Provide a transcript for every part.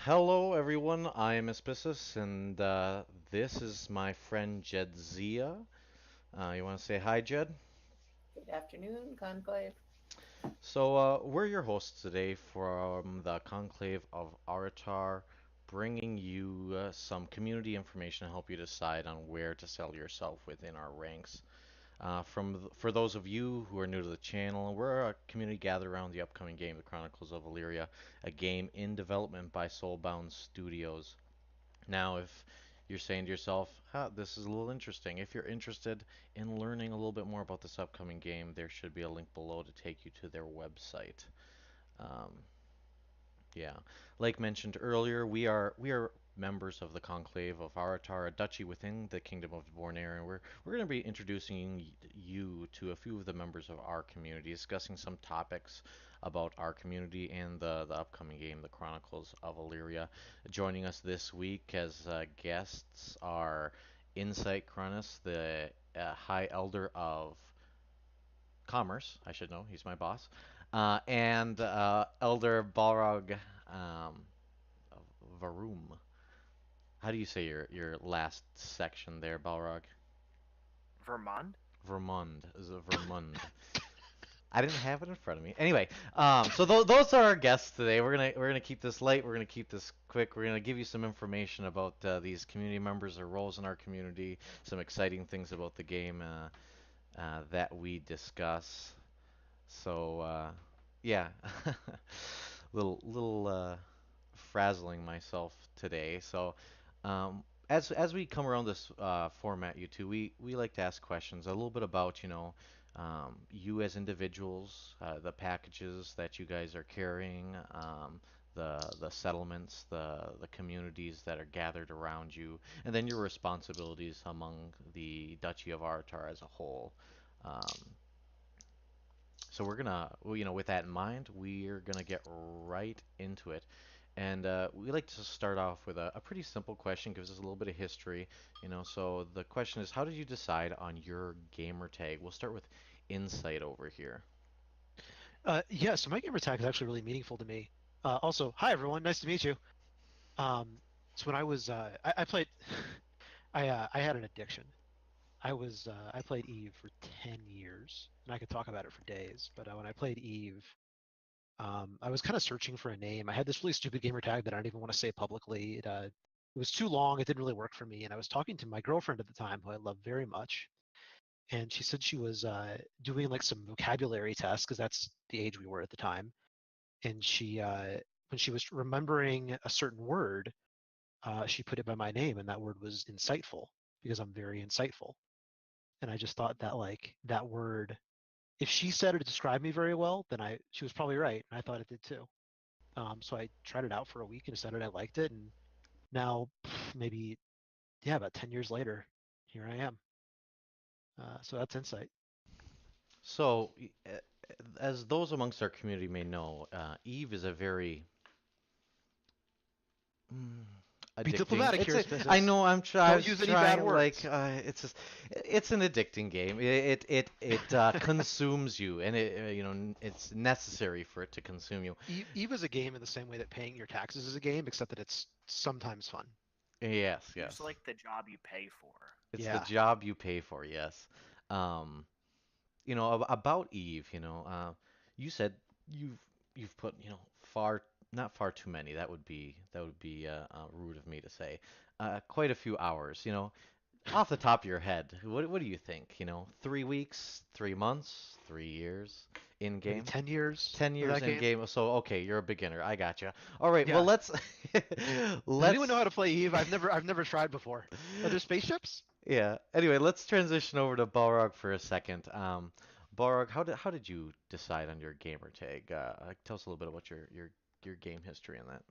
Hello, everyone. I am Aspissus, and this is my friend Jedzia. You want to say hi, Jed? Good afternoon, Conclave. So, we're your hosts today from the Conclave of Aratar, bringing you some community information to help you decide on where to sell yourself within our ranks. For those of you who are new to the channel, we're a community gathered around the upcoming game, The Chronicles of Elyria, a game in development by Soulbound Studios. Now, if you're saying to yourself, this is a little interesting, if you're interested in learning a little bit more about this upcoming game, there should be a link below to take you to their website. Um, yeah, like mentioned earlier, we are members of the Conclave of Aratar, a duchy within the Kingdom of Borneo, and we're going to be introducing you to a few of the members of our community, discussing some topics about our community and the upcoming game, the Chronicles of Elyria. Joining us this week as guests are Insight Cronus, the High Elder of Commerce. I should know, he's my boss. And Elder Balrog um, Varum. How do you say your last section there, Balrog? Vermont? Vermund. Is it Vermund? I didn't have it in front of me. Anyway, so those are our guests today. We're gonna keep this light. We're gonna keep this quick. We're gonna give you some information about these community members, their roles in our community, some exciting things about the game that we discuss. So yeah, little frazzling myself today. So as we come around this format, you two, we like to ask questions a little bit about you as individuals, the packages that you guys are carrying, the settlements, the communities that are gathered around you, and then your responsibilities among the Duchy of Artar as a whole. Um, so with that in mind, we're gonna get right into it. And we like to start off with a pretty simple question, gives us a little bit of history, So the question is, how did you decide on your gamer tag? We'll start with Insight over here. Yeah, so my gamer tag is actually really meaningful to me. Also, hi everyone, nice to meet you. Um, so when I was, I played, I had an addiction. I played Eve for 10 years, and I could talk about it for days. But when I played Eve, I was kind of searching for a name. I had this really stupid gamer tag that I don't even want to say publicly. It was too long. It didn't really work for me. And I was talking to my girlfriend at the time, who I love very much, and she said she was doing like some vocabulary tests because that's the age we were at the time. And when she was remembering a certain word, she put it by my name, and that word was insightful because I'm very insightful. And I just thought that like that word, if she said it described me very well, then she was probably right, and I thought it did too. So I tried it out for a week and decided I liked it, and now maybe yeah, about 10 years later, here I am. So that's insight. So, as those amongst our community may know, Eve is a very Mm, Be addicting. diplomatic It's here, a. I Spizzes. know. I Don't was use any bad trying. words. It's just. It's an addicting game. It consumes you, and it's necessary for it to consume you. Eve is a game in the same way that paying your taxes is a game, except that it's sometimes fun. Yes, Eve's yes. like the job you pay for. It's the Yeah. job you pay for. Yes. Um, about Eve. You said you've you've put far not far too many. That would be rude of me to say. Quite a few hours. Off the top of your head, what do you think? 3 weeks, 3 months, 3 years in Maybe game, 10 years ten of years that in game. game. So okay, you're a beginner. I gotcha. All right, well Yeah. let's Does anyone know let's how to play Eve? I've never tried before. Are there spaceships? yeah. Anyway, let's transition over to Balrog for a second. Balrog, how did you decide on your gamer tag? Tell us a little bit about your game history in that.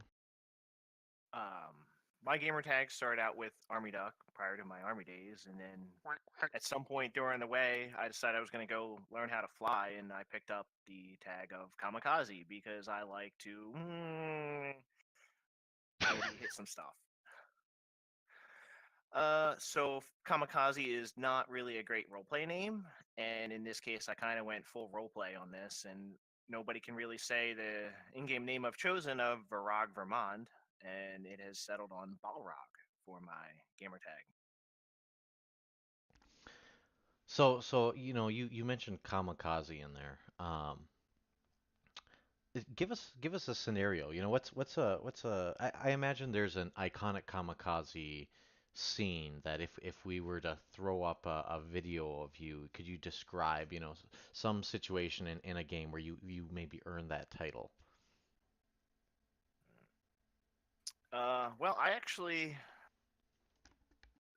Um, my gamer tag started out with Army Duck prior to my Army days, and then at some point during the way, I decided I was going to go learn how to fly, and I picked up the tag of Kamikaze because I like to maybe hit some stuff. So Kamikaze is not really a great roleplay name, and in this case, I kind of went full roleplay on this, and nobody can really say the in-game name I've chosen of Varag Vermond, and it has settled on Balrog for my gamer tag. So you mentioned kamikaze in there. Give us a scenario. I imagine there's an iconic kamikaze scene that if we were to throw up a video of you, could you describe, some situation in a game where you maybe earned that title? Well, I actually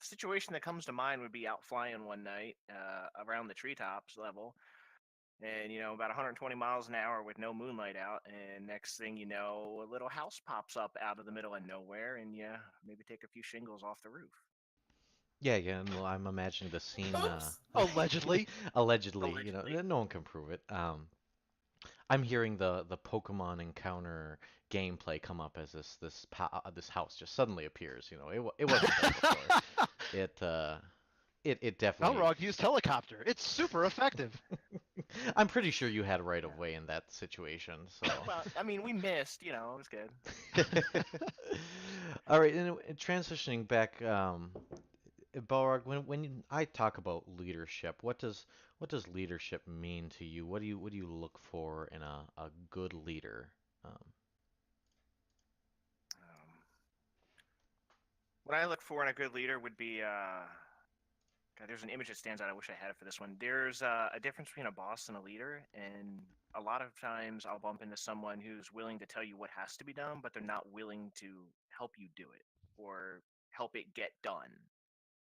situation that comes to mind would be out flying one night around the treetops level, and about 120 miles an hour with no moonlight out, and next thing you know, a little house pops up out of the middle of nowhere, and maybe take a few shingles off the roof. Yeah, yeah, no, I'm imagining the scene, Oops. Allegedly. allegedly, Allegedly. no one can prove it. I'm hearing the Pokemon encounter gameplay come up as this house just suddenly appears. It wasn't there before. It it definitely. Balrog used helicopter. It's super effective. I'm pretty sure you had right Yeah. of way in that situation. So, Well, I mean, we missed. It was good. all right, and transitioning back, Balrog, I talk about leadership, what does leadership mean to you? What do you look for in a good leader? Um, Um, what I look for in a good leader would be God, there's an image that stands out. I wish I had it for this one. There's a difference between a boss and a leader, and a lot of times I'll bump into someone who's willing to tell you what has to be done, but they're not willing to help you do it or help it get done.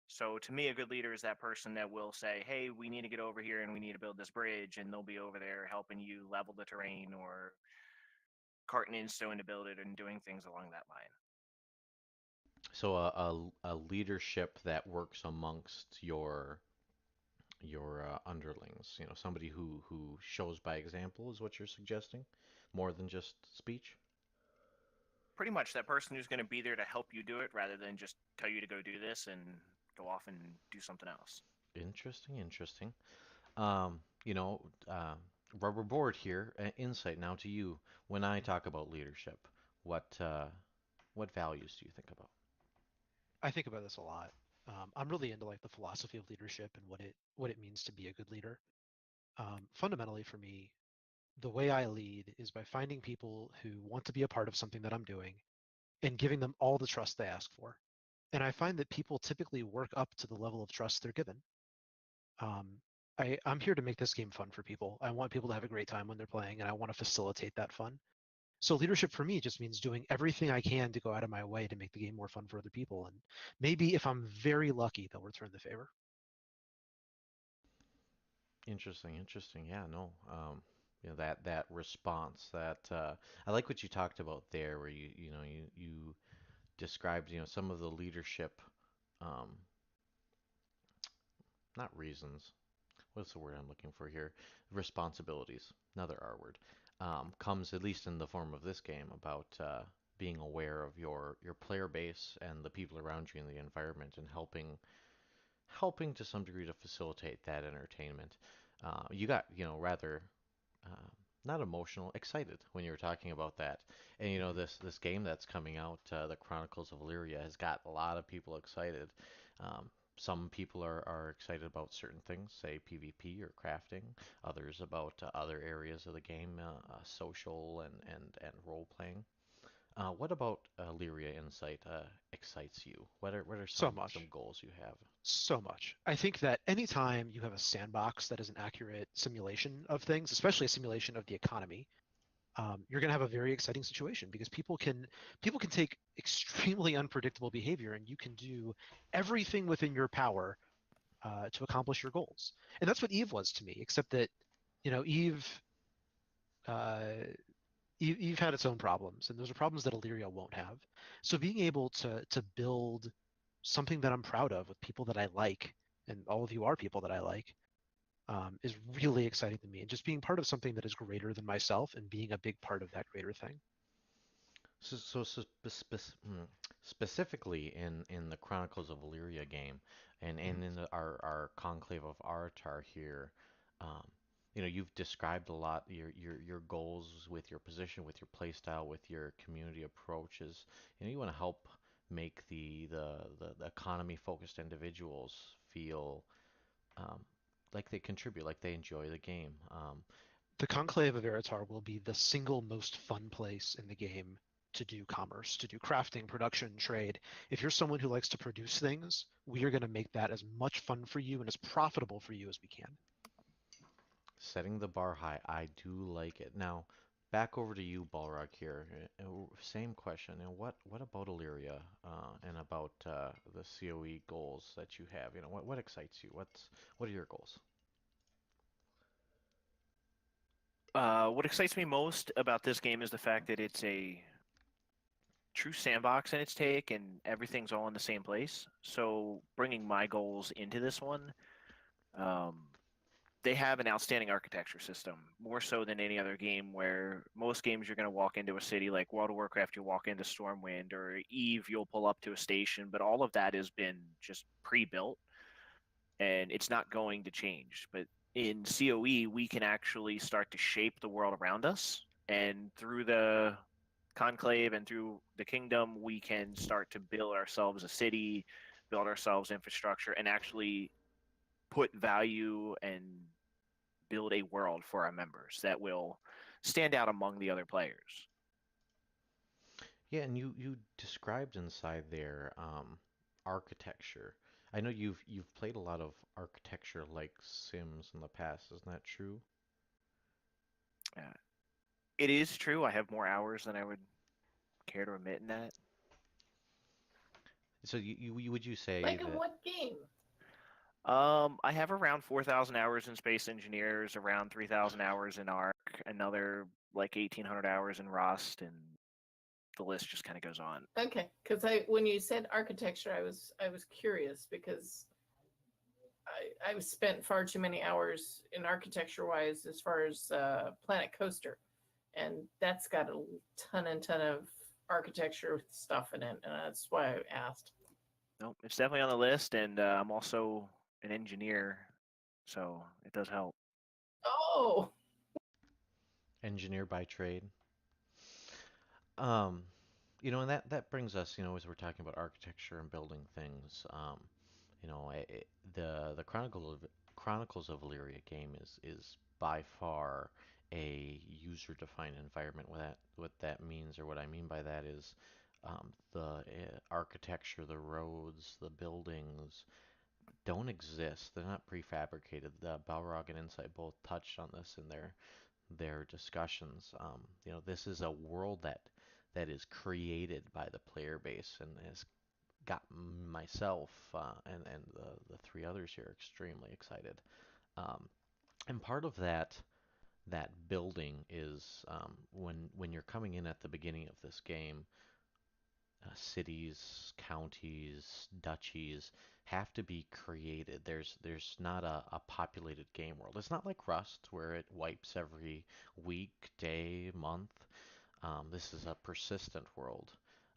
So to me, a good leader is that person that will say, "Hey, we need to get over here and we need to build this bridge," and they'll be over there helping you level the terrain or carting in stone to build it and doing things along that line. so a leadership that works amongst your underlings, somebody who shows by example is what you're suggesting, more than just speech. Pretty much that person who's going to be there to help you do it rather than just tell you to go do this and go off and do something else. Interesting, interesting. Um, you know, uh, Rubber board here. Insight now to you. When I talk about leadership, what values do you think about? I think about this a lot. I'm really into like the philosophy of leadership and what it means to be a good leader. Fundamentally, for me, the way I lead is by finding people who want to be a part of something that I'm doing and giving them all the trust they ask for. And I find that people typically work up to the level of trust they're given. Um, I'm here to make this game fun for people. I want people to have a great time when they're playing, and I want to facilitate that fun. So leadership for me just means doing everything I can to go out of my way to make the game more fun for other people. And maybe if I'm very lucky, they'll return the favor. Interesting, interesting. Yeah, no. That response that I like what you talked about there, where you described some of the leadership, um, not reasons. What's the word I'm looking for here? Responsibilities, another R word, comes at least in the form of this game about being aware of your player base and the people around you in the environment and helping to some degree to facilitate that entertainment. You got rather uh, not emotional, excited when you were talking about that. And Mhm. this game that's coming out, the Chronicles of Elyria, has got a lot of people excited. Some people are excited about certain things, say PvP or crafting. Others about other areas of the game, social and role playing. What about Elyria Insight excites you? What are So some much. goals you have? So much. I think that anytime you have a sandbox that is an accurate simulation of things, especially a simulation of the economy, you're going to have a very exciting situation because people can take extremely unpredictable behavior, and you can do everything within your power to accomplish your goals. And that's what Eve was to me, except that Eve uh, Eve had its own problems, and those are problems that Illyria won't have. So being able to build something that I'm proud of with people that I like, and all of you are people that I like, is really exciting to me. And just being part of something that is greater than myself and being a big part of that greater thing. Specifically in the Chronicles of Elyria game and Mhm. in our Conclave of Aratar here, um, you've described a lot your goals with your position, with your play style, with your community approaches. You want to help make the economy focused individuals feel um, like they contribute, like they enjoy the game. The Conclave of Eritar will be the single most fun place in the game to do commerce, to do crafting, production, trade. If you're someone who likes to produce things, we are going to make that as much fun for you and as profitable for you as we can. Setting the bar high, I do like it. Now, back over to you, Balrog here. Same question. What about Illyria and about the COE goals that you have? What excites you? What are your goals? What excites me most about this game is the fact that it's a true sandbox in its take, and everything's all in the same place. So bringing my goals into this one, um, they have an outstanding architecture system, more so than any other game. Where most games you're going to walk into a city, like World of Warcraft, you walk into Stormwind, or Eve, you'll pull up to a station, but all of that has been just pre-built, and it's not going to change. But in COE, we can actually start to shape the world around us, and through the conclave and through the kingdom, we can start to build ourselves a city, build ourselves infrastructure, and actually put value and build a world for our members that will stand out among the other players. Yeah, and you described inside there architecture. I know you've played a lot of architecture like Sims in the past, isn't that true? Uh, it is true. I have more hours than I would care to admit in that. So would you say Like in that what game? I have around 4,000 hours in Space Engineers, around 3,000 hours in Arc, another like 1,800 hours in Rust, and the list just kind of goes on. Okay, because I when you said architecture, I was curious because I spent far too many hours in architecture wise as far as Planet Coaster, and that's got a ton and ton of architecture stuff in it, and that's why I asked. Nope, it's definitely on the list, and I'm also an engineer, so it does help. Oh, engineer by trade? Um, and that brings us, as we're talking about architecture and building things, the Chronicles of Elyria game is by far a user-defined environment. What that means, or what I mean by that is the architecture, the roads, the buildings don't exist. They're not prefabricated. The Balrog and Insight both touched on this in their discussions. This is a world that is created by the player base and has got myself and the three others here extremely excited. Um, and part of that building is when you're coming in at the beginning of this game, cities, counties, duchies have to be created. There's not a populated game world. It's not like Rust where it wipes every week, day, month. This is a persistent world,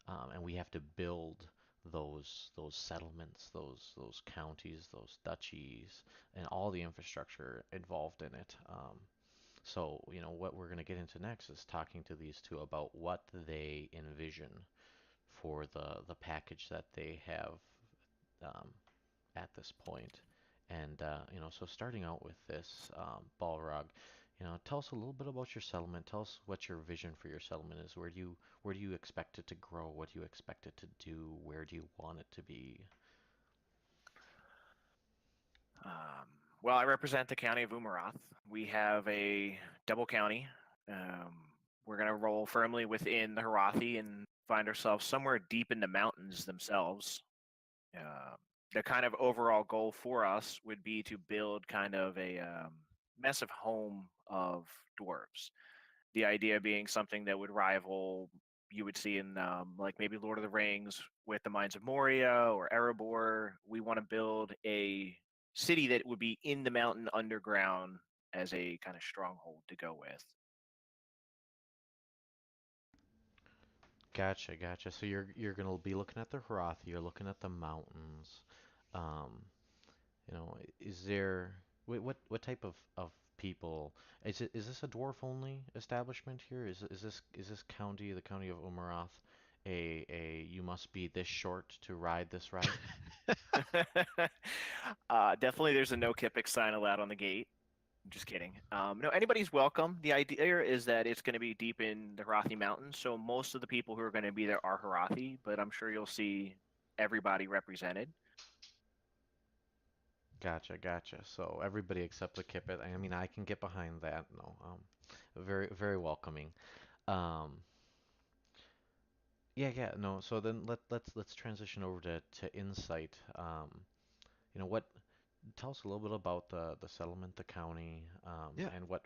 and we have to build those settlements, those counties, those duchies, and all the infrastructure involved in it. So, what we're going to get into next is talking to these two about what they envision for the package that they have um, at this point. And so starting out with this Balrog, tell us a little bit about your settlement. Tell us what your vision for your settlement is. Where do you expect it to grow? What do you expect it to do? Where do you want it to be? Um, well, I represent the county of Umarath. We have a double county. Um, we're going to roll firmly within the Harathi and find ourselves somewhere deep in the mountains themselves. Uh, the kind of overall goal for us would be to build kind of a massive home of dwarves. The idea being something that would rival you would see in like maybe Lord of the Rings with the Mines of Moria or Erebor. We want to build a city that would be in the mountain underground as a kind of stronghold to go with. Gotcha, gotcha. So you're gonna be looking at the Hrothi, you're looking at the mountains. Um, is there what type of people. Is this a dwarf only establishment here? Is this county, the county of Umarath, a you must be this short to ride this ride? Definitely, there's a no Kipik sign allowed on the gate. Just kidding. No, anybody's welcome. The idea is that it's going to be deep in the Harathi Mountains, so most of the people who are going to be there are Harathi, but I'm sure you'll see everybody represented. Gotcha, gotcha. So everybody except the Kipit. I mean, I can get behind that. No, very, very welcoming. Um, yeah, yeah. No. So then let's transition over to Insight. What tell us a little bit about the settlement, the county, Yeah. and what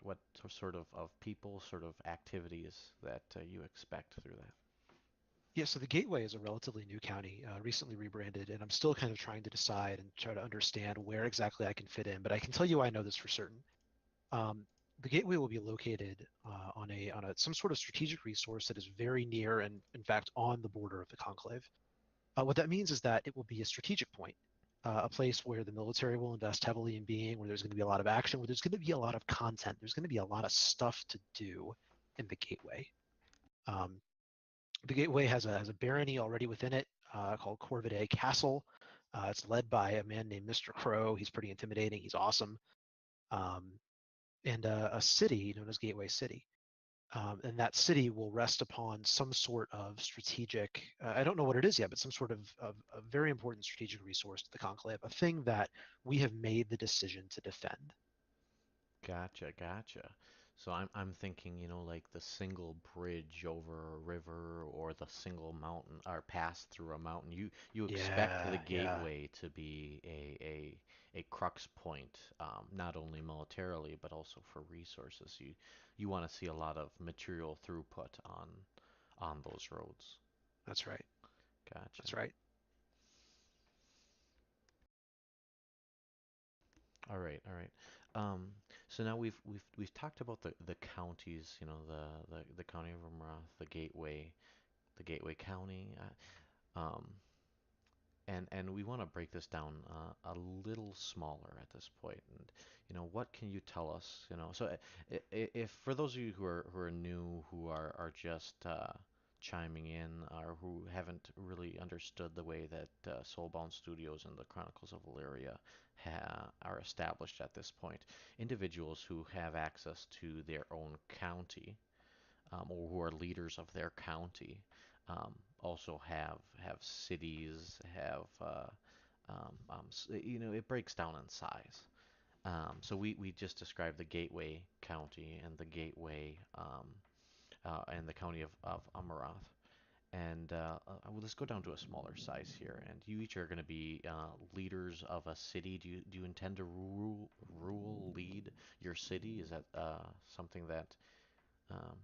sort of people, sort of activities that you expect through that. Yeah, so the Gateway is a relatively new county, recently rebranded, and I'm still kind of trying to decide and try to understand where exactly I can fit in. But I can tell you I know this for certain. Um, the Gateway will be located on a some sort of strategic resource that is very near and, in fact, on the border of the Conclave. What that means is that it will be a strategic point, a place where the military will invest heavily in being, where there's going to be a lot of action, where there's going to be a lot of content, there's going to be a lot of stuff to do in the Gateway. Um, the Gateway has a barony already within it called Corvidae Castle. It's led by a man named Mr. Crow. He's pretty intimidating. He's awesome. Um, and a city known as Gateway City. And that city will rest upon some sort of strategic, I don't know what it is yet, but some sort of a very important strategic resource to the Conclave, a thing that we have made the decision to defend. Gotcha, gotcha. So I'm thinking, like the single bridge over a river or the single mountain or pass through a mountain. You expect the Yeah, yeah, gateway to be a crux point, not only militarily but also for resources. You want to see a lot of material throughput on those roads. that's right. Gotcha. That's right. All right, all right. Um, so now we've talked about the counties, the county of Umrath, the Gateway County, and we want to break this down a little smaller at this point. And what can you tell us? So if for those of you who are new, who are just chiming in, or who haven't really understood the way that Soulbound Studios and the Chronicles of Elyria are established at this point, individuals who have access to their own county, or who are leaders of their county, also have cities, have it breaks down in size. So we just described the Gateway County and the Gateway and the county of Amarath. And let's go down to a smaller size here. And you each are going to be leaders of a city. Do you intend to lead your city? Is that something that um,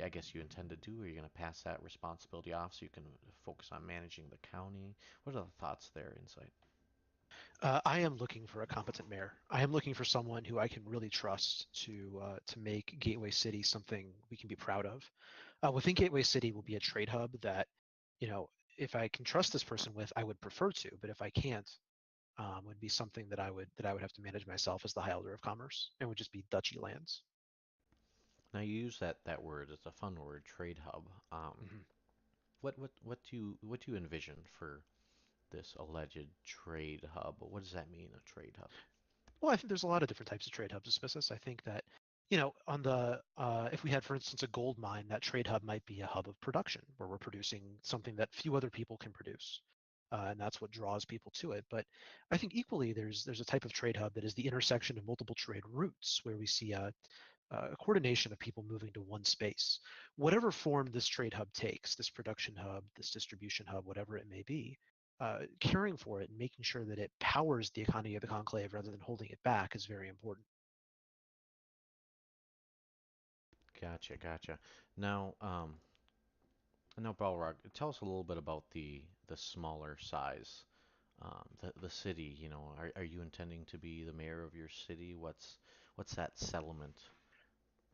I guess you intend to do? Or are you going to pass that responsibility off so you can focus on managing the county? What are the thoughts there, Insight? I am looking for a competent mayor. I am looking for someone who I can really trust to make Gateway City something we can be proud of. Within Gateway City will be a trade hub that, you know, if I can trust this person with, I would prefer to, but if I can't, would be something that I would have to manage myself as the High Elder of Commerce, and would just be duchy lands. Now you use that word. It's a fun word, trade hub. Mhm. What do you envision for this alleged trade hub? What does that mean, a trade hub? Well, I think there's a lot of different types of trade hubs, Asbestos. I think that, on the if we had, for instance, a gold mine, that trade hub might be a hub of production where we're producing something that few other people can produce, and that's what draws people to it. But I think equally, there's a type of trade hub that is the intersection of multiple trade routes, where we see a coordination of people moving to one space. Whatever form this trade hub takes, this production hub, this distribution hub, whatever it may be, caring for it and making sure that it powers the economy of the conclave rather than holding it back is very important. Gotcha, gotcha. Now, Balrog, tell us a little bit about the smaller size, the city. Are you intending to be the mayor of your city? What's that settlement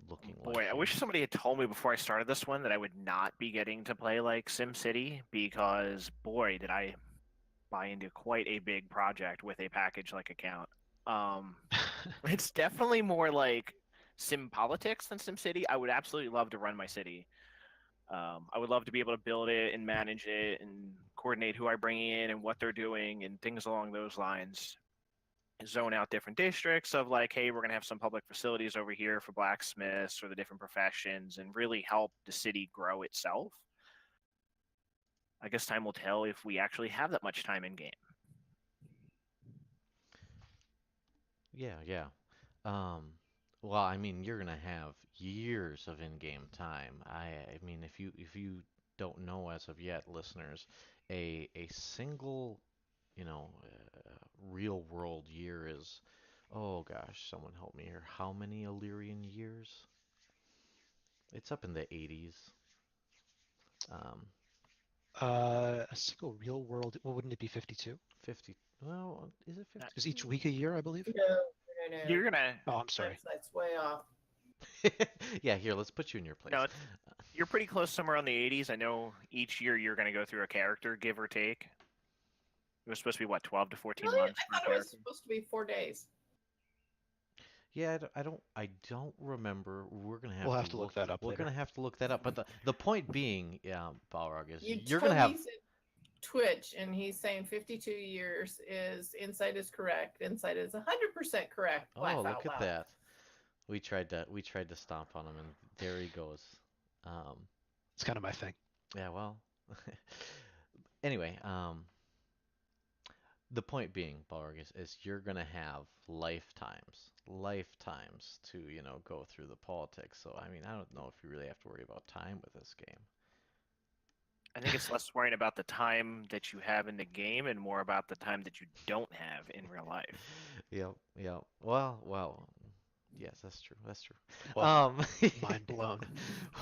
looking like Boy, I here? wish somebody had told me before I started this one that I would not be getting to play like SimCity because boy, did I buy into quite a big project with a package like account. Um, It's definitely more like Sim Politics than Sim City. I would absolutely love to run my city. I would love to be able to build it and manage it and coordinate who I bring in and what they're doing and things along those lines. Zone out different districts of like, hey, we're going to have some public facilities over here for blacksmiths or the different professions and really help the city grow itself. I guess time will tell if we actually have that much time in game. Yeah, yeah. Um, well, I mean, you're gonna have years of in-game time. I mean, if you don't know as of yet, listeners, a single, real world year is, oh gosh, someone help me here. How many Illyrian years? It's up in the 80s. Um, A single real world. Well, wouldn't it be 52? 50. Well, is it Uh, Is each 52? week a year, I believe? No, no, no. You're gonna Oh, I'm sorry. That's way off. Yeah, here, let's put you in your place. no, you're pretty close somewhere on the 80s. I know each year you're gonna go through a character, give or take. It was supposed to be what, 12 to 14 Really? months I per thought it was character. supposed to be 4 days. Yeah, I don't remember. We're gonna We'll have to have to look look. that up We're later. gonna have to look that up. But the point being, yeah, Balrog, is You you're gonna have. Toby's at Twitch, and he's saying 52 years is Insight is correct. Insight is 100% correct. Oh, Laugh look out at loud. that. We tried to stomp on him, and there he goes. Um, It's kind of my thing. yeah, well. Anyway, the point being, Balrog, is you're gonna have lifetimes to, go through the politics. So, I mean, I don't know if you really have to worry about time with this game. I think it's less worrying about the time that you have in the game and more about the time that you don't have in real life. Yep, yep. Well, yes, that's true. That's true. Well, Um, mind blown.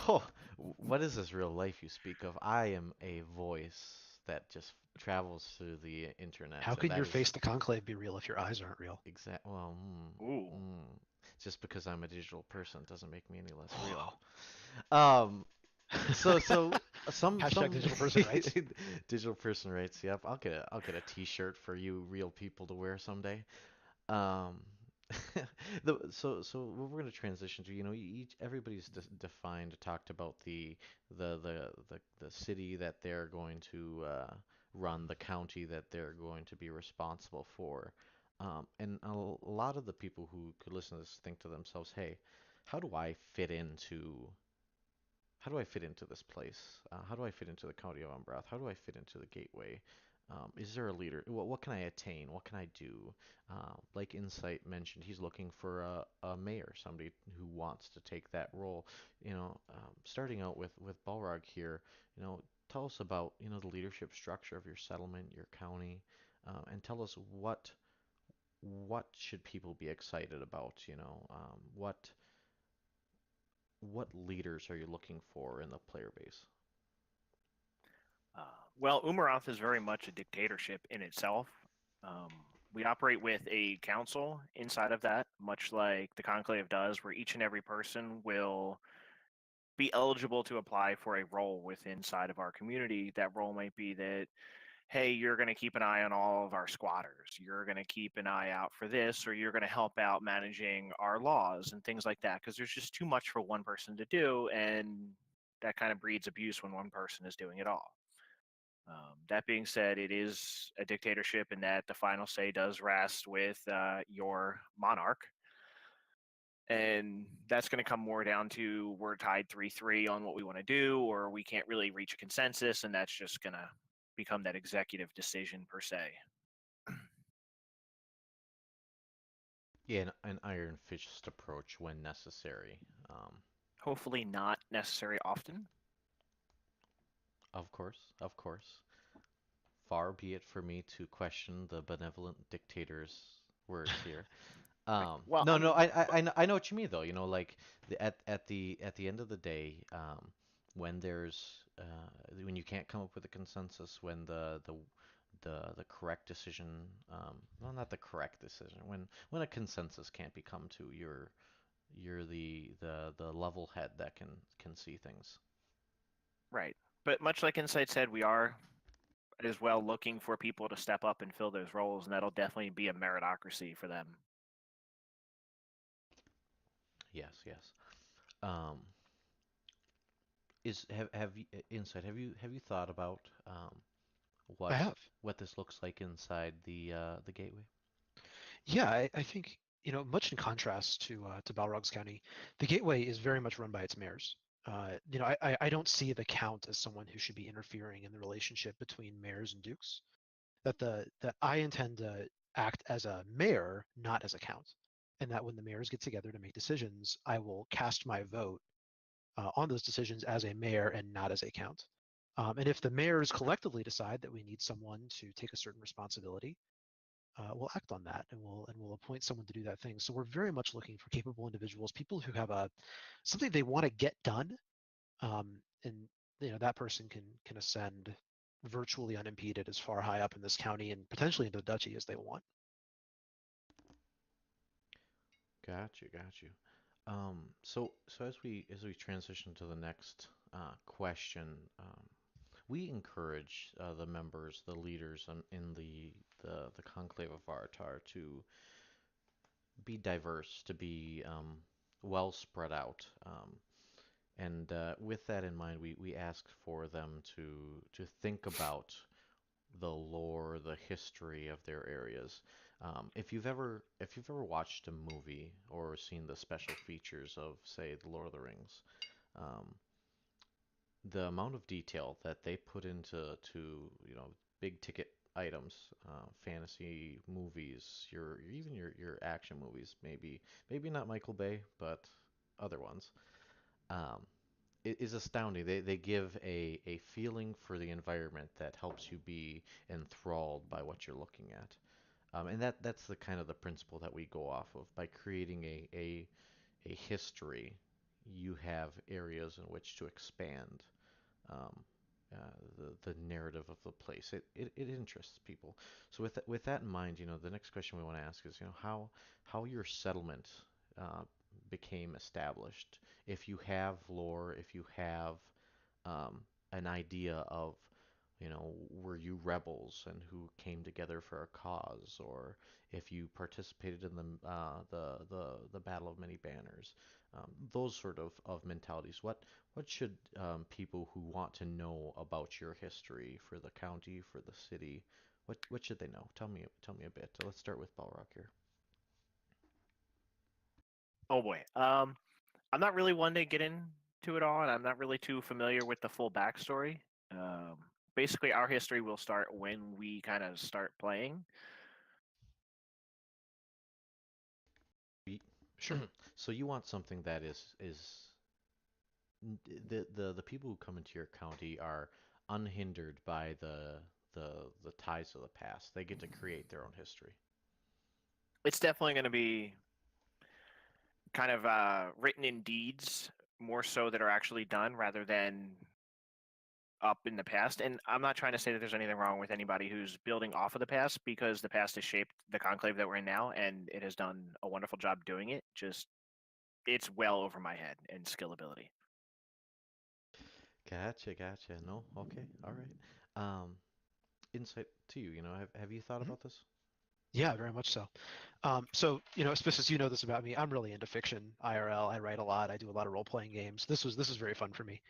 oh, what is this real life you speak of? I am a voice that just travels through the internet, How and can that your is face, the conclave, be real if your eyes aren't real? well, Ooh. just because I'm a digital person doesn't make me any less real. Whoa. Um, so Hashtag some digital person rights. digital person rights. Yep, I'll get a T-shirt for you real people to wear someday. Um, so what we're going to transition to, everybody's defined, talked about the city that they're going to run, the county that they're going to be responsible for. And a lot of the people who could listen to this think to themselves, hey, how do I fit into how do I fit into this place? How do I fit into the county of Umbrath? How do I fit into the gateway? Is there a leader? What can I attain? What can I do? Like Insight mentioned, he's looking for a mayor, somebody who wants to take that role. Starting out with Balrog here, tell us about the leadership structure of your settlement, your county, and tell us what should people be excited about? What leaders are you looking for in the player base? Uh, well, Umaroth is very much a dictatorship in itself. Um, we operate with a council inside of that, much like the Conclave does, where each and every person will be eligible to apply for a role within inside of our community. That role might be that, hey, you're going to keep an eye on all of our squatters. You're going to keep an eye out for this, or you're going to help out managing our laws and things like that, because there's just too much for one person to do, and that kind of breeds abuse when one person is doing it all. That being said, it is a dictatorship in that the final say does rest with your monarch. And that's going to come more down to we're tied 3-3 on what we want to do, or we can't really reach a consensus, and that's just going to become that executive decision per se. Yeah, an iron fist approach when necessary. Hopefully, not necessary often. Of course, of course. Far be it for me to question the benevolent dictator's words here. Right. Well, No, I no, mean, I know what you mean though. Like at the end of the day, when there's when you can't come up with a consensus, when the correct decision, well, not the correct decision, when a consensus can't be come to, you're the level head that can see things. right. But much like Insight said, we are as well looking for people to step up and fill those roles, and that'll definitely be a meritocracy for them. Yes, yes. Um, is have you, Insight? Have you thought about I what have. what this looks like inside the gateway? Yeah, I think, much in contrast to Balrog's County, the Gateway is very much run by its mayors. I don't see the Count as someone who should be interfering in the relationship between mayors and dukes. That I intend to act as a mayor, not as a count, and that when the mayors get together to make decisions, I will cast my vote on those decisions as a mayor and not as a count. And if the mayors collectively decide that we need someone to take a certain responsibility, we'll act on that, and we'll appoint someone to do that thing. So we're very much looking for capable individuals, people who have a something they want to get done, and that person can ascend virtually unimpeded as far high up in this county and potentially into the duchy as they want. Got you, got you. So as we transition to the next question, we encourage the members, the leaders in the Conclave of Vartar to be diverse, to be well spread out. And with that in mind, we ask for them to think about the lore, the history of their areas. If you've ever watched a movie or seen the special features of, say, The Lord of the Rings, um, the amount of detail that they put into big ticket items, fantasy movies, even your action movies, maybe not Michael Bay, but other ones. Um, it is astounding. They give a feeling for the environment that helps you be enthralled by what you're looking at. And that's the kind of the principle that we go off of. By creating a history, you have areas in which to expand um, the narrative of the place. It interests people. So with that in mind, the next question we want to ask is, how your settlement uh, became established. If you have lore, if you have um, an idea of, were you rebels and who came together for a cause, or if you participated in the Battle of Many Banners, those sort of mentalities. What should people who want to know about your history for the county, for the city, what should they know? Tell me a bit. Let's start with Balrog here. Oh boy. I'm not really one to get into it all, and I'm not really too familiar with the full backstory. Um, Basically, our history will start when we kind of start playing. Y- Sure. So you want something that is the people who come into your county are unhindered by the the ties of the past. They get to create their own history. It's definitely going to be kind of written in deeds more so that are actually done rather than up in the past. And I'm not trying to say that there's anything wrong with anybody who's building off of the past because the past has shaped the conclave that we're in now, and it has done a wonderful job doing it. Just it's well over my head and skill ability. Gotcha, gotcha. No, okay, all right. Insight to you. Have you thought Mhm. about this? Yeah, very much so. So, Spices, you know this about me. I'm really into fiction, IRL. I write a lot. I do a lot of role-playing games. This was very fun for me.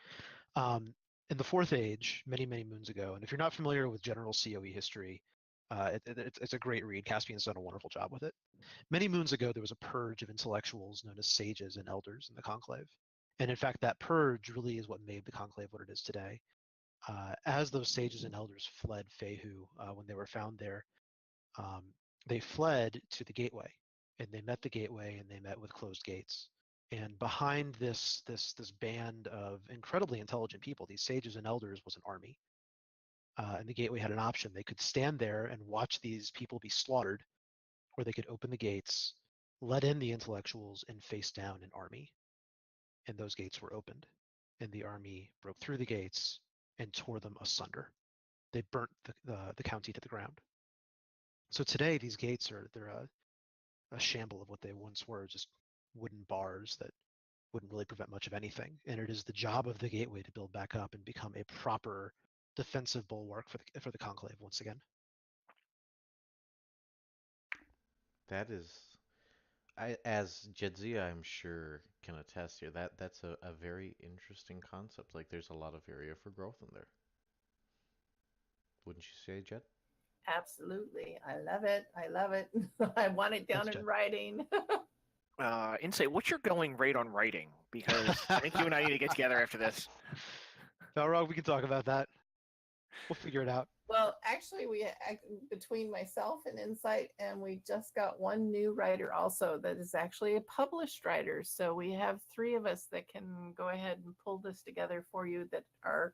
Um, in the Fourth Age, many, many moons ago, and if you're not familiar with general COE history, it's a great read. Caspian's done a wonderful job with it. Many moons ago, there was a purge of intellectuals known as sages and elders in the Conclave. And in fact, that purge really is what made the Conclave what it is today. As those sages and elders fled Fehu when they were found there, um, they fled to the gateway, and they met the gateway, and they met with closed gates. And behind this band of incredibly intelligent people, these sages and elders, was an army. And the gateway had an option. They could stand there and watch these people be slaughtered, or they could open the gates, let in the intellectuals, and face down an army. And those gates were opened, and the army broke through the gates and tore them asunder. They burnt the county to the ground. So today, these gates they're a shamble of what they once were, just wooden bars that wouldn't really prevent much of anything. And it is the job of the gateway to build back up and become a proper defensive bulwark for the conclave once again. That is as Jedzia, I'm sure can attest here, that's a very interesting concept. Like there's a lot of area for growth in there. Wouldn't you say, Jed? Absolutely. I love it. I love it. I want it Thanks, down in Jen. writing. Insight, what's your going rate on writing? Because I think you and I need to get together after this. Balrog, we can talk about that. We'll figure it out. Well, actually, between myself and Insight, and we just got one new writer also that is actually a published writer. So we have three of us that can go ahead and pull this together for you that are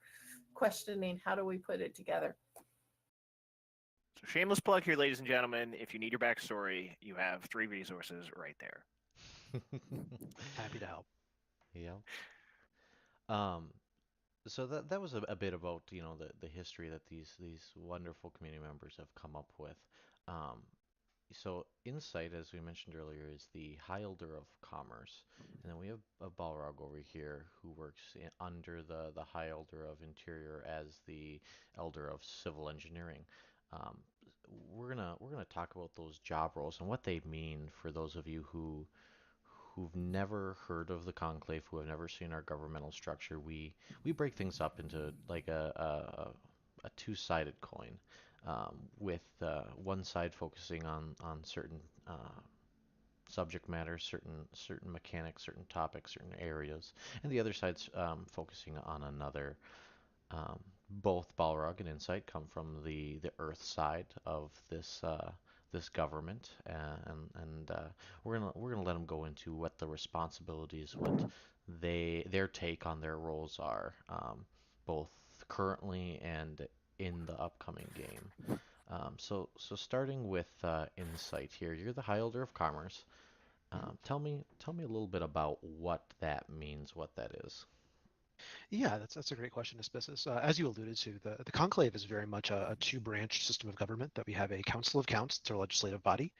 questioning how do we put it together. So shameless plug here, ladies and gentlemen. If you need your backstory, you have 3 resources right there. Happy to help. Yeah. Um, so that was a bit about, the history that these wonderful community members have come up with. Um, so Insight, as we mentioned earlier, is the High Elder of Commerce, and then we have a Balrog over here who works under the High Elder of Interior as the Elder of Civil Engineering. Um, we're gonna talk about those job roles and what they mean for those of you who've never heard of the Conclave, who have never seen our governmental structure. We break things up into like a two-sided coin, with one side focusing on certain subject matter, certain mechanics, certain topics, certain areas, and the other side's focusing on another. Um, Both Balrog and Insight come from the Earth side of this government, and we're gonna let them go into what the responsibilities, what their take on their roles are, both currently and in the upcoming game. So starting with Insight here, you're the High Elder of Commerce. Tell me a little bit about what that means, what that is. Yeah, that's a great question, Aspissus. As you alluded to, the conclave is very much a two-branch system of government. That we have a council of counts, it's our legislative body,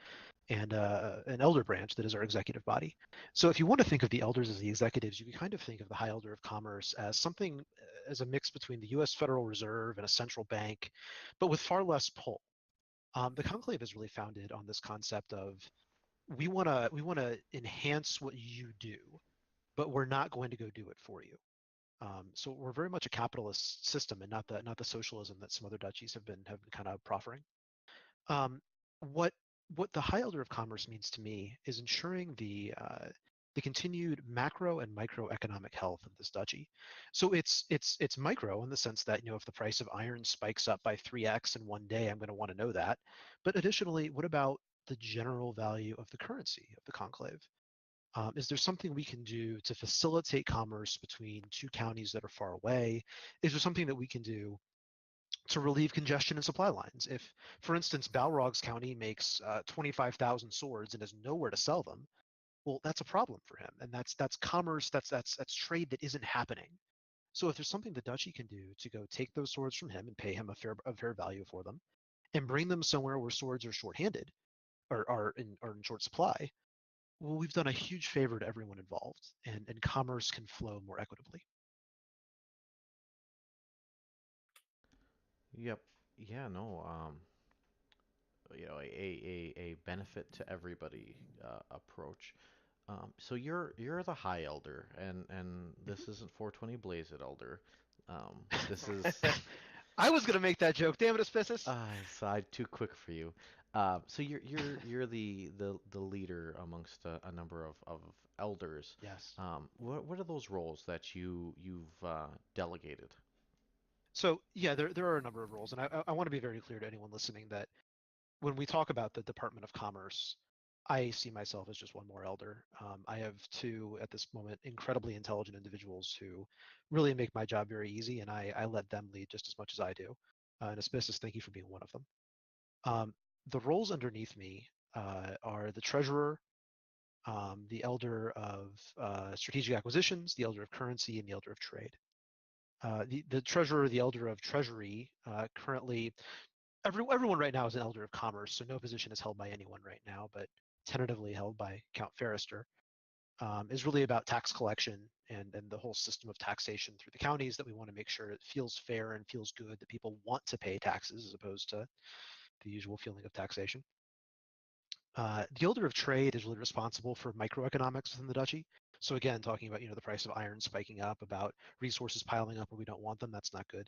and an elder branch that is our executive body. So if you want to think of the elders as the executives, you can kind of think of the High Elder of Commerce as something as a mix between the U.S. Federal Reserve and a central bank, but with far less pull. The conclave is really founded on this concept of we want to enhance what you do, but we're not going to go do it for you. So we're very much a capitalist system, and not the socialism that some other duchies have been kind of proffering. Um, what what the High Elder of Commerce means to me is ensuring the continued macro and microeconomic health of this duchy. So it's micro in the sense that if the price of iron spikes up by 3x in one day, I'm going to want to know that. But additionally, what about the general value of the currency of the conclave? Is there something we can do to facilitate commerce between two counties that are far away? Is there something that we can do to relieve congestion in supply lines? If, for instance, Balrog's county makes 25,000 swords and has nowhere to sell them, well, that's a problem for him, and that's commerce, that's trade that isn't happening. So if there's something the duchy can do to go take those swords from him and pay him a fair value for them, and bring them somewhere where swords are short-handed or are in short supply, well, we've done a huge favor to everyone involved, and commerce can flow more equitably. Yep. Yeah, no, a benefit to everybody approach. So you're the High Elder, and this isn't 420 Blaze It Elder. This is I was gonna make that joke. Damn it, Aspissus. side too quick for you. So you're the leader amongst a number of elders. Yes. What are those roles that you've delegated? So yeah, there are a number of roles, and I want to be very clear to anyone listening that when we talk about the Department of Commerce, I see myself as just one more elder. I have two at this moment incredibly intelligent individuals who really make my job very easy, and I let them lead just as much as I do. And Aspissus, thank you for being one of them. Um, the roles underneath me are the treasurer, the elder of strategic acquisitions, the elder of currency, and the elder of trade. The treasurer, the elder of treasury, currently everyone right now is an elder of commerce, so no position is held by anyone right now, but tentatively held by Count Ferrister, is really about tax collection and the whole system of taxation through the counties, that we want to make sure it feels fair and feels good, that people want to pay taxes as opposed to the usual feeling of taxation. The Elder of Trade is really responsible for microeconomics within the duchy. So again, talking about the price of iron spiking up, about resources piling up where we don't want them, that's not good.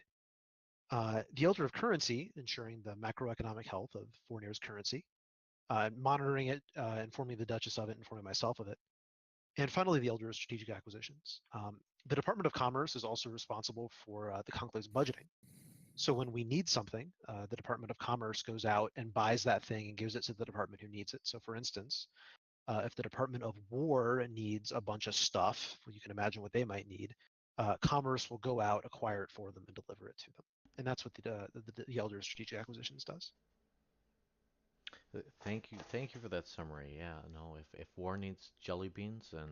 The Elder of Currency, ensuring the macroeconomic health of Fornir's currency, monitoring it, informing the Duchess of it, informing myself of it. And finally, the Elder of Strategic Acquisitions. The Department of Commerce is also responsible for the Conclave's budgeting. So when we need something, the Department of Commerce goes out and buys that thing and gives it to the department who needs it. So for instance, if the Department of War needs a bunch of stuff, well, you can imagine what they might need. Commerce will go out, acquire it for them, and deliver it to them. And that's what the Elder of Strategic Acquisitions does. Thank you for that summary. Yeah, no, if war needs jelly beans, then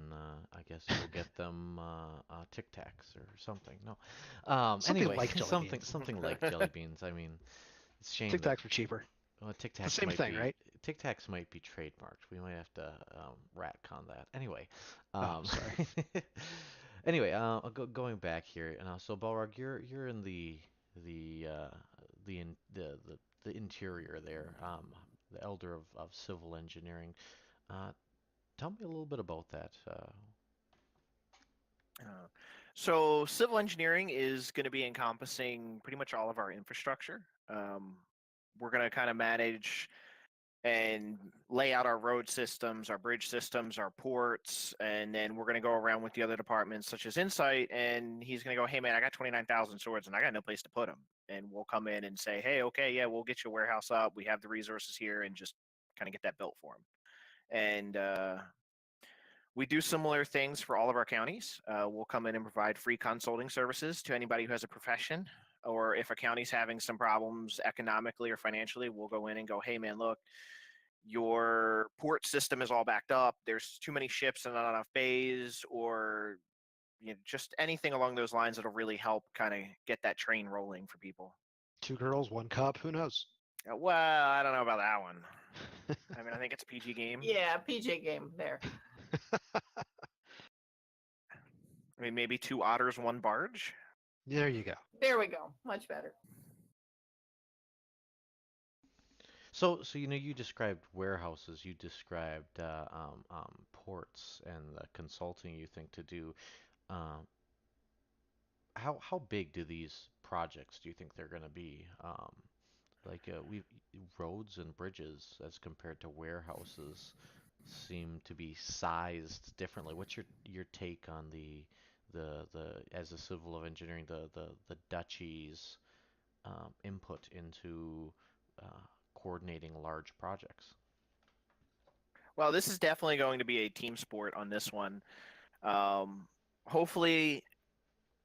I guess you'll get them Tic Tacs or something. No, Something anyway, like jelly something beans. something like jelly beans. I mean, it's a shame Tic that Tacs are cheaper. Tic It's the Tacs same might thing, be right? trademarked. We might have to retcon that. Anyway, Oh, um, sorry. anyway, going back here, and so Balrog, you're in the the interior there, the Elder of Civil Engineering. Uh, Tell me a little bit about that. Uh, so civil engineering is going to be encompassing pretty much all of our infrastructure. We're going to kind of manage and lay out our road systems, our bridge systems, our ports, and then we're going to go around with the other departments such as Insight, and he's going to go, hey man, I got 29,000 swords and I got no place to put them. And we'll come in and say, hey, okay, yeah, we'll get your warehouse up. We have the resources here, and just kind of get that built for him. And we do similar things for all of our counties. We'll come in and provide free consulting services to anybody who has a profession, or if a county's having some problems economically or financially, we'll go in and go, hey man, look, your port system is all backed up. There's too many ships and not enough bays, or just anything along those lines that'll really help kind of get that train rolling for people. Two girls, one cup. Who knows? Well, I don't know about that one. I mean, I think it's a PG game. Yeah, PJ game there. I mean, maybe two otters, one barge. There you go. There we go. Much better. So you described warehouses, you described ports and the consulting you think to do. Um, how big do these projects do you think they're going to be? We roads and bridges as compared to warehouses seem to be sized differently. What's your take on the as a civil of engineering the duchy's input into uh, coordinating large projects? Well, this is definitely going to be a team sport on this one. Um, Hopefully,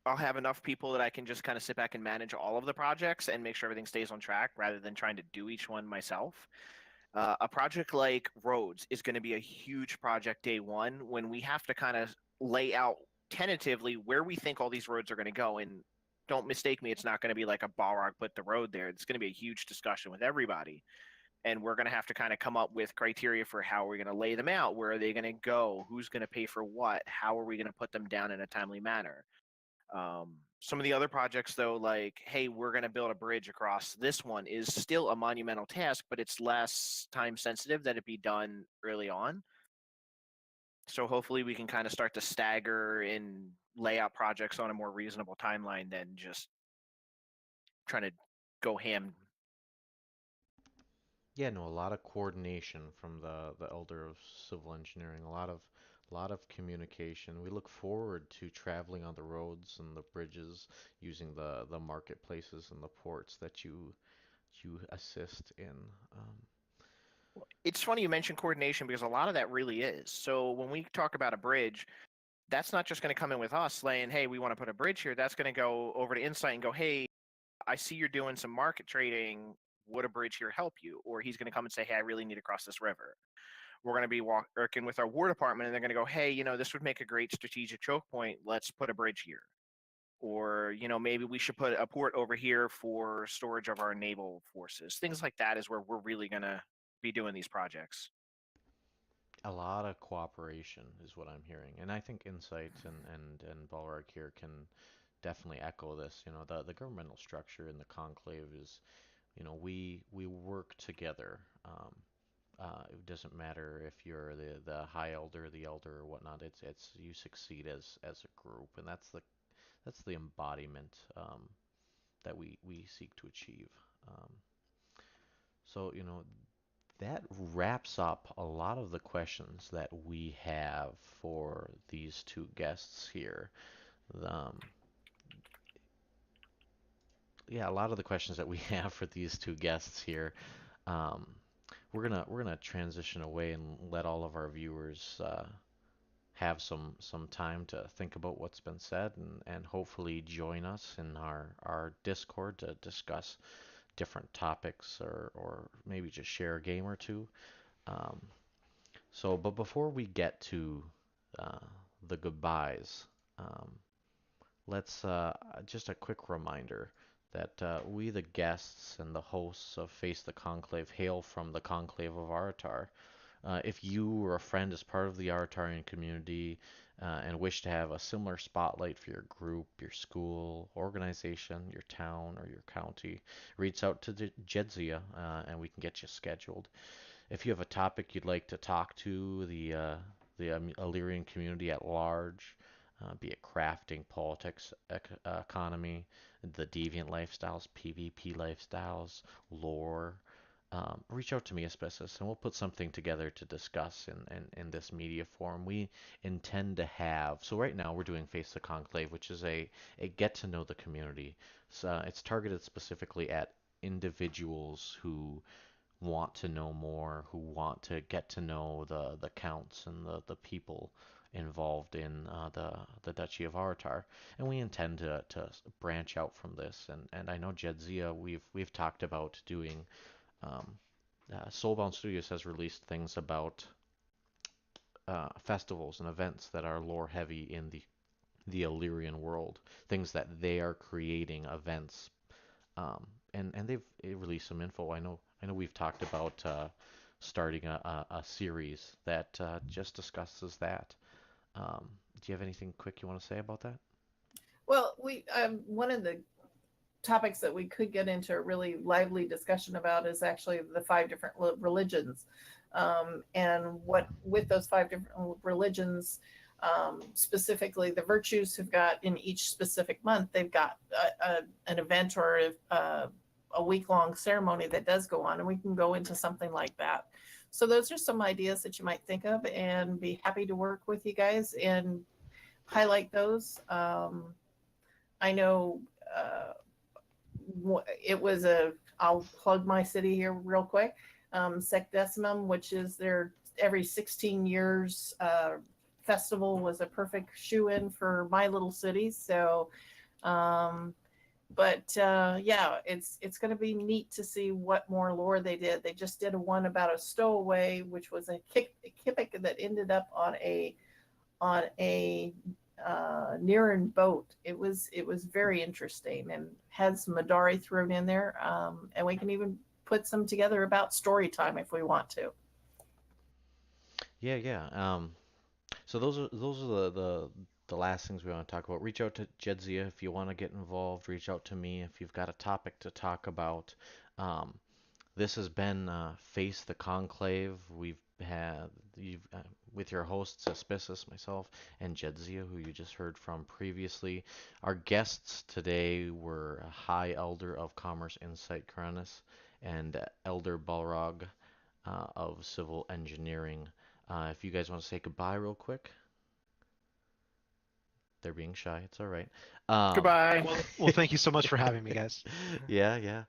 I'll have enough people that I can just kind of sit back and manage all of the projects and make sure everything stays on track rather than trying to do each one myself. A project like roads is going to be a huge project day one, when we have to kind of lay out tentatively where we think all these roads are going to go. And don't mistake me, it's not going to be like a Balrog put the road there. It's going to be a huge discussion with everybody. And we're going to have to kind of come up with criteria for how we're going to lay them out. Where are they going to go? Who's going to pay for what? How are we going to put them down in a timely manner? Some of the other projects, though, like, hey, we're going to build a bridge across this one, is still a monumental task, but it's less time sensitive that it be done early on. So hopefully we can kind of start to stagger and lay out projects on a more reasonable timeline than just trying to go ham. Yeah, no, a lot of coordination from the elder of civil engineering, a lot of communication. We look forward to traveling on the roads and the bridges using the marketplaces and the ports that you assist in. Um, It's funny you mentioned coordination, because a lot of that really is. So when we talk about a bridge, that's not just going to come in with us saying, hey, we want to put a bridge here. That's going to go over to Insight and go, hey, I see you're doing some market trading. Would a bridge here help you? Or he's going to come and say, hey, I really need to cross this river. We're going to be working with our war department, and they're going to go, hey, this would make a great strategic choke point. Let's put a bridge here. Or, maybe we should put a port over here for storage of our naval forces. Things like that is where we're really going to be doing these projects. a lot of cooperation is what I'm hearing, and I think Insight and Balrog here can definitely echo this. The governmental structure in the conclave is, we work together. It doesn't matter if you're the high elder, the elder, or whatnot. It's you succeed as a group, and that's the embodiment that we seek to achieve. Um, so that wraps up a lot of the questions that we have for these two guests here. Um, yeah, a lot of the questions that we have for these two guests here. Um, we're gonna transition away and let all of our viewers have some time to think about what's been said and hopefully join us in our Discord to discuss different topics or maybe just share a game or two. Um, but before we get to uh, the goodbyes, um, let's just a quick reminder that we, the guests and the hosts of Face the Conclave, hail from the Conclave of Aratar. If you or a friend is part of the Aratarian community and wish to have a similar spotlight for your group, your school, organization, your town, or your county, reach out to Jedzia and we can get you scheduled. If you have a topic you'd like to talk to the Illyrian community at large, be it crafting, politics, economy, the deviant lifestyles, PvP lifestyles, lore, reach out to me, Asbestos, and we'll put something together to discuss in this media forum. We intend to have, so right now we're doing Face the Conclave, which is a get to know the community. So, it's targeted specifically at individuals who want to know more, who want to get to know the counts and the people involved in the Duchy of Aratar, and we intend to branch out from this. And I know Jedzia, we've talked about doing. Um, Soulbound Studios has released things about festivals and events that are lore heavy in the Illyrian world, things that they are creating events and they've released some info. I know we've talked about starting a series that just discusses that. Do you have anything quick you want to say about that? Well, we one of the topics that we could get into a really lively discussion about is actually the five different religions, and what with those five different religions, specifically the virtues have got in each specific month. They've got an event or a week-long ceremony that does go on, and we can go into something like that. So those are some ideas that you might think of, and be happy to work with you guys and highlight those. I know. It was I'll plug my city here real quick. Secdecimum, which is their every 16 years festival, was a perfect shoe-in for my little city. So, yeah, it's going to be neat to see what more lore they did. They just did one about a stowaway, which was a kipik that ended up on a Niran boat. It was very interesting and had some Madari thrown in there. And we can even put some together about story time if we want to. Yeah, yeah. So those are the last things we want to talk about. Reach out to Jedzia if you want to get involved. Reach out to me if you've got a topic to talk about. Um, This has been Face the Conclave. We've had you've with your hosts Aspicis, myself, and Jedzia, who you just heard from previously. Our guests today were High Elder of Commerce Insight Cronus and Elder Balrog of Civil Engineering. If you guys want to say goodbye real quick, they're being shy. It's all right. Um, Goodbye. Well, thank you so much for having me, guys. yeah, yeah.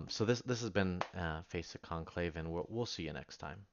So this has been Face the Conclave, and we'll see you next time.